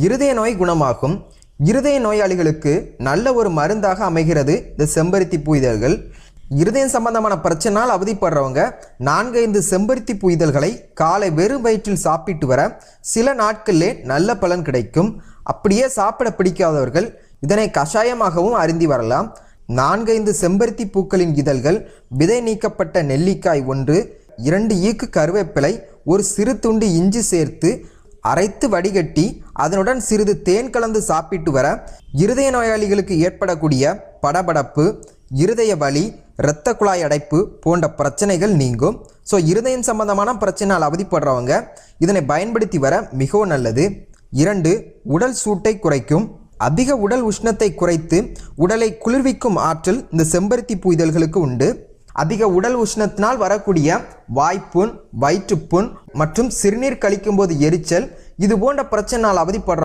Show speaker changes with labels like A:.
A: இருதய நோய் குணமாகும். இருதய நோயாளிகளுக்கு நல்ல ஒரு மருந்தாக அமைகிறது இந்த செம்பருத்தி பூ இதழ்கள். இருதயம் சம்பந்தமான பிரச்சனையால் அவதிப்படுறவங்க 4-5 செம்பருத்தி பூ இதழ்களை காலை வெறும் வயிற்றில் சாப்பிட்டு வர சில நாட்களிலே நல்ல பலன் கிடைக்கும். அப்படியே சாப்பிட பிடிக்காதவர்கள் இதனை கஷாயமாகவும் அருந்தி வரலாம். 4-5 செம்பருத்தி பூக்களின் இதழ்கள், விதை நீக்கப்பட்ட நெல்லிக்காய் 1, 2 ஈக்கு கருவேப்பிலை, ஒரு சிறு துண்டு இஞ்சி சேர்த்து அரைத்து வடிகட்டி அதனுடன் சிறிது தேன் கலந்து சாப்பிட்டு வர இருதய நோயாளிகளுக்கு ஏற்படக்கூடிய படபடப்பு, இருதய வலி, இரத்த குழாய் அடைப்பு போன்ற பிரச்சனைகள் நீங்கும். ஸோ இருதயம் சம்பந்தமான பிரச்சனையால் அவதிப்படுறவங்க இதனை பயன்படுத்தி வர மிகவும் நல்லது. 2, உடல் சூட்டை குறைக்கும். அதிக உடல் உஷ்ணத்தை குறைத்து உடலை குளிர்விக்கும் ஆற்றல் இந்த செம்பருத்தி பூ இதழ்களுக்கு உண்டு. அதிக உடல் உஷ்ணத்தினால் வரக்கூடிய வாய்ப்புண், வயிற்றுப்புண் மற்றும் சிறுநீர் கழிக்கும் போது எரிச்சல், இது போன்ற பிரச்சனையால் அவதிப்படுற